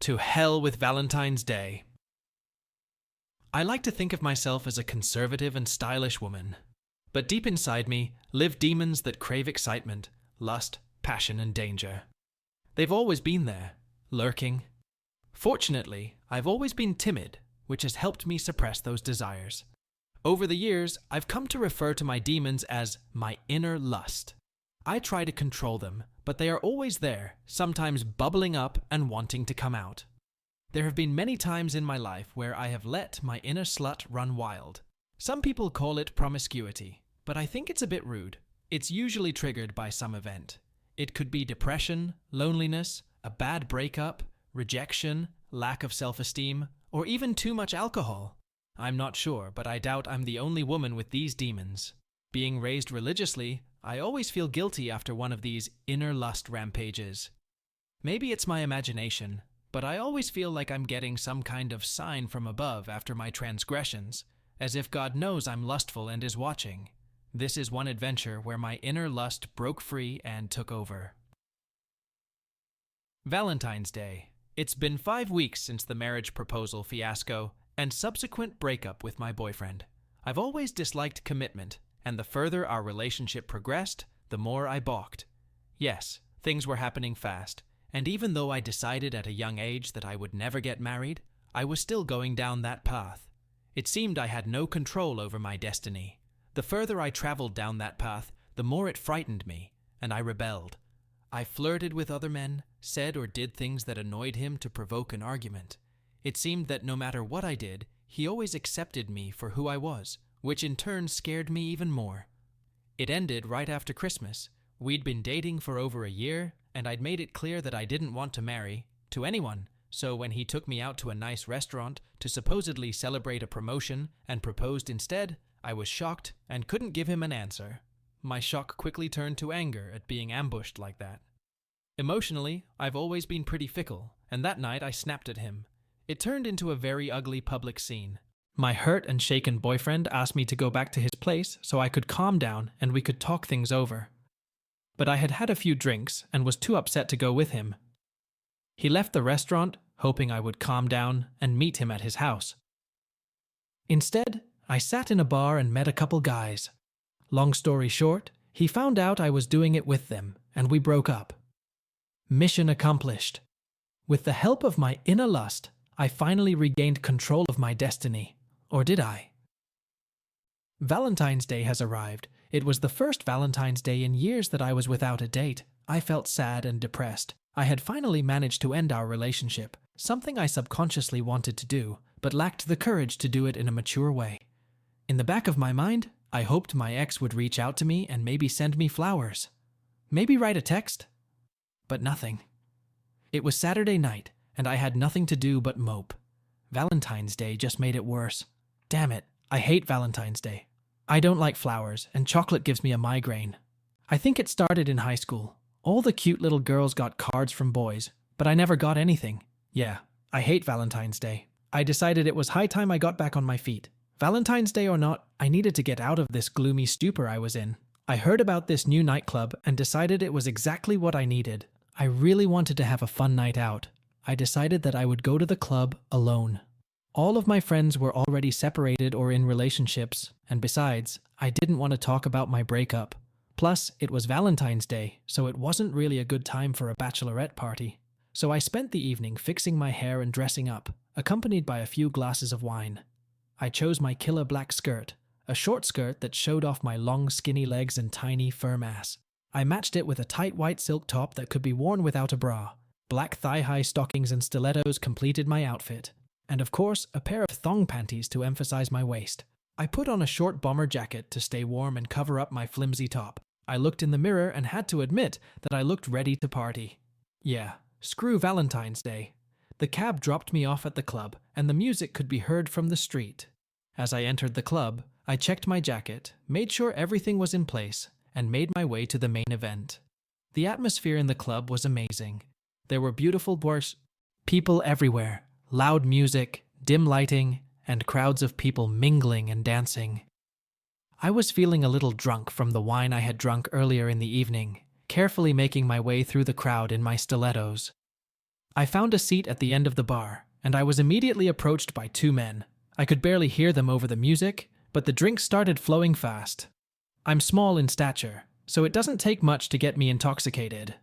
To hell with Valentine's Day. I like to think of myself as a conservative and stylish woman, but deep inside me live demons that crave excitement, lust, passion, and danger. They've always been there, lurking. Fortunately, I've always been timid, which has helped me suppress those desires. Over the years, I've come to refer to my demons as my inner lust. I try to control them, but they are always there, sometimes bubbling up and wanting to come out. There have been many times in my life where I have let my inner slut run wild. Some people call it promiscuity, but I think it's a bit rude. It's usually triggered by some event. It could be depression, loneliness, a bad breakup, rejection, lack of self-esteem, or even too much alcohol. I'm not sure, but I doubt I'm the only woman with these demons. Being raised religiously, I always feel guilty after one of these inner lust rampages. Maybe it's my imagination, but I always feel like I'm getting some kind of sign from above after my transgressions, as if God knows I'm lustful and is watching. This is one adventure where my inner lust broke free and took over. Valentine's Day. It's been 5 weeks since the marriage proposal fiasco and subsequent breakup with my boyfriend. I've always disliked commitment, and the further our relationship progressed, the more I balked. Yes, things were happening fast, and even though I decided at a young age that I would never get married, I was still going down that path. It seemed I had no control over my destiny. The further I traveled down that path, the more it frightened me, and I rebelled. I flirted with other men, said or did things that annoyed him to provoke an argument. It seemed that no matter what I did, he always accepted me for who I was, which in turn scared me even more. It ended right after Christmas. We'd been dating for over a year, and I'd made it clear that I didn't want to marry to anyone, so when he took me out to a nice restaurant to supposedly celebrate a promotion and proposed instead, I was shocked and couldn't give him an answer. My shock quickly turned to anger at being ambushed like that. Emotionally, I've always been pretty fickle, and that night I snapped at him. It turned into a very ugly public scene. My hurt and shaken boyfriend asked me to go back to his place so I could calm down and we could talk things over. But I had had a few drinks and was too upset to go with him. He left the restaurant, hoping I would calm down and meet him at his house. Instead, I sat in a bar and met a couple guys. Long story short, he found out I was doing it with them, and we broke up. Mission accomplished. With the help of my inner lust, I finally regained control of my destiny. Or did I? Valentine's Day has arrived. It was the first Valentine's Day in years that I was without a date. I felt sad and depressed. I had finally managed to end our relationship, something I subconsciously wanted to do, but lacked the courage to do it in a mature way. In the back of my mind, I hoped my ex would reach out to me and maybe send me flowers. Maybe write a text. But nothing. It was Saturday night, and I had nothing to do but mope. Valentine's Day just made it worse. Damn it, I hate Valentine's Day. I don't like flowers, and chocolate gives me a migraine. I think it started in high school. All the cute little girls got cards from boys, but I never got anything. Yeah, I hate Valentine's Day. I decided it was high time I got back on my feet. Valentine's Day or not, I needed to get out of this gloomy stupor I was in. I heard about this new nightclub and decided it was exactly what I needed. I really wanted to have a fun night out. I decided that I would go to the club alone. All of my friends were already separated or in relationships, and besides, I didn't want to talk about my breakup. Plus, it was Valentine's Day, so it wasn't really a good time for a bachelorette party. So I spent the evening fixing my hair and dressing up, accompanied by a few glasses of wine. I chose my killer black skirt, a short skirt that showed off my long skinny legs and tiny firm ass. I matched it with a tight white silk top that could be worn without a bra. Black thigh-high stockings and stilettos completed my outfit. And of course, a pair of thong panties to emphasize my waist. I put on a short bomber jacket to stay warm and cover up my flimsy top. I looked in the mirror and had to admit that I looked ready to party. Yeah, screw Valentine's Day. The cab dropped me off at the club, and the music could be heard from the street. As I entered the club, I checked my jacket, made sure everything was in place, and made my way to the main event. The atmosphere in the club was amazing. There were beautiful people everywhere, loud music, dim lighting, and crowds of people mingling and dancing. I was feeling a little drunk from the wine I had drunk earlier in the evening, carefully making my way through the crowd in my stilettos. I found a seat at the end of the bar, and I was immediately approached by two men. I could barely hear them over the music, but the drinks started flowing fast. I'm small in stature, so it doesn't take much to get me intoxicated.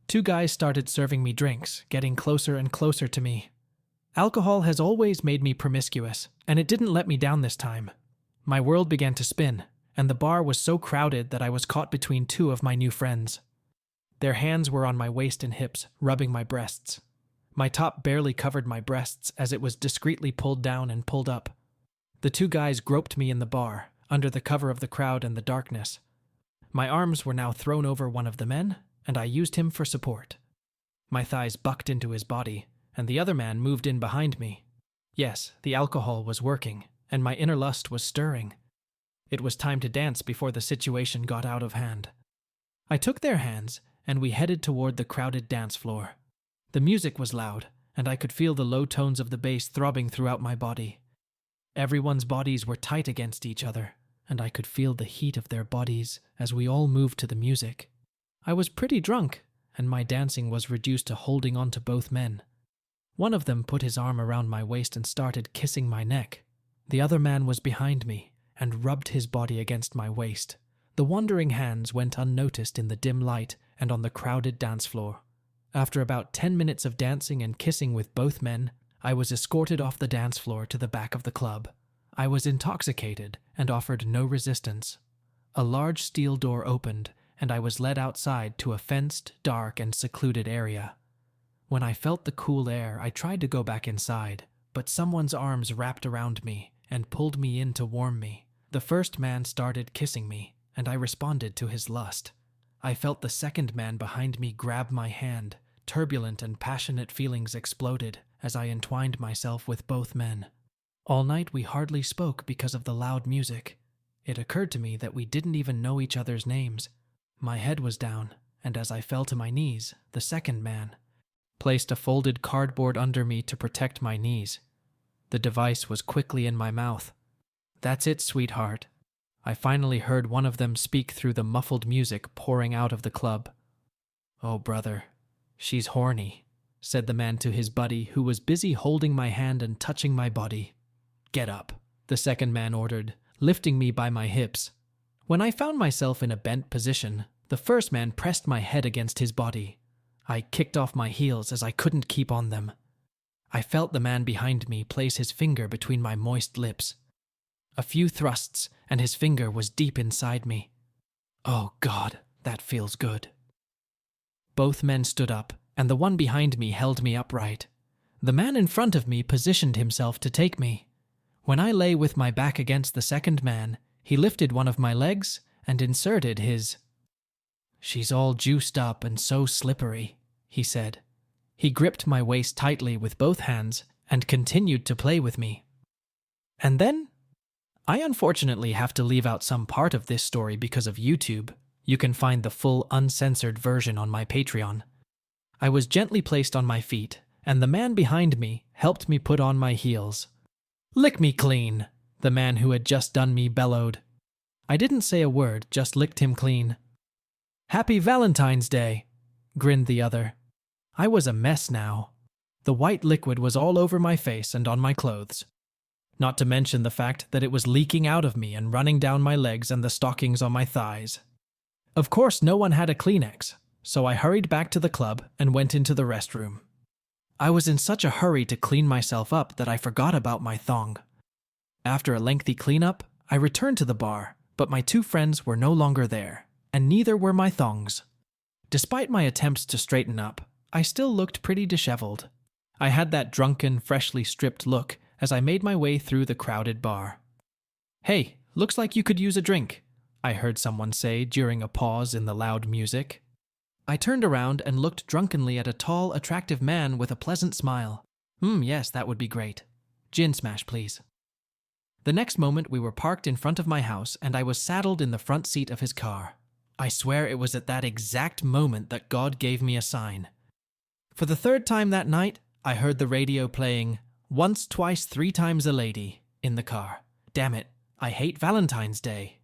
Two guys started serving me drinks, getting closer and closer to me. Alcohol has always made me promiscuous, and it didn't let me down this time. My world began to spin, and the bar was so crowded that I was caught between two of my new friends. Their hands were on my waist and hips, rubbing my breasts. My top barely covered my breasts as it was discreetly pulled down and pulled up. The two guys groped me in the bar, under the cover of the crowd and the darkness. My arms were now thrown over one of the men, and I used him for support. My thighs bucked into his body, and the other man moved in behind me. Yes, the alcohol was working, and my inner lust was stirring. It was time to dance before the situation got out of hand. I took their hands, and we headed toward the crowded dance floor. The music was loud, and I could feel the low tones of the bass throbbing throughout my body. Everyone's bodies were tight against each other, and I could feel the heat of their bodies as we all moved to the music. I was pretty drunk, and my dancing was reduced to holding on to both men. One of them put his arm around my waist and started kissing my neck. The other man was behind me and rubbed his body against my waist. The wandering hands went unnoticed in the dim light and on the crowded dance floor. After about 10 minutes of dancing and kissing with both men, I was escorted off the dance floor to the back of the club. I was intoxicated and offered no resistance. A large steel door opened, and I was led outside to a fenced, dark, and secluded area. When I felt the cool air, I tried to go back inside, but someone's arms wrapped around me and pulled me in to warm me. The first man started kissing me, and I responded to his lust. I felt the second man behind me grab my hand. Turbulent and passionate feelings exploded as I entwined myself with both men. All night we hardly spoke because of the loud music. It occurred to me that we didn't even know each other's names. My head was down, and as I fell to my knees, the second man placed a folded cardboard under me to protect my knees. The device was quickly in my mouth. "That's it, sweetheart." I finally heard one of them speak through the muffled music pouring out of the club. "Oh, brother, she's horny," said the man to his buddy who was busy holding my hand and touching my body. "Get up," the second man ordered, lifting me by my hips. When I found myself in a bent position, the first man pressed my head against his body. I kicked off my heels as I couldn't keep on them. I felt the man behind me place his finger between my moist lips. A few thrusts, and his finger was deep inside me. Oh God, that feels good. Both men stood up, and the one behind me held me upright. The man in front of me positioned himself to take me. When I lay with my back against the second man, he lifted one of my legs and inserted his. "She's all juiced up and so slippery," he said. He gripped my waist tightly with both hands and continued to play with me. And then, I unfortunately have to leave out some part of this story because of YouTube. You can find the full uncensored version on my Patreon. I was gently placed on my feet, and the man behind me helped me put on my heels. "Lick me clean," the man who had just done me bellowed. I didn't say a word, just licked him clean. "Happy Valentine's Day," grinned the other. I was a mess now. The white liquid was all over my face and on my clothes. Not to mention the fact that it was leaking out of me and running down my legs and the stockings on my thighs. Of course, no one had a Kleenex, so I hurried back to the club and went into the restroom. I was in such a hurry to clean myself up that I forgot about my thong. After a lengthy cleanup, I returned to the bar, but my two friends were no longer there, and neither were my thongs. Despite my attempts to straighten up, I still looked pretty disheveled. I had that drunken, freshly stripped look as I made my way through the crowded bar. "Hey, looks like you could use a drink," I heard someone say during a pause in the loud music. I turned around and looked drunkenly at a tall, attractive man with a pleasant smile. Yes, that would be great. Gin smash, please." The next moment we were parked in front of my house and I was saddled in the front seat of his car. I swear it was at that exact moment that God gave me a sign. For the third time that night, I heard the radio playing "Once, Twice, Three Times a Lady" in the car. Damn it, I hate Valentine's Day.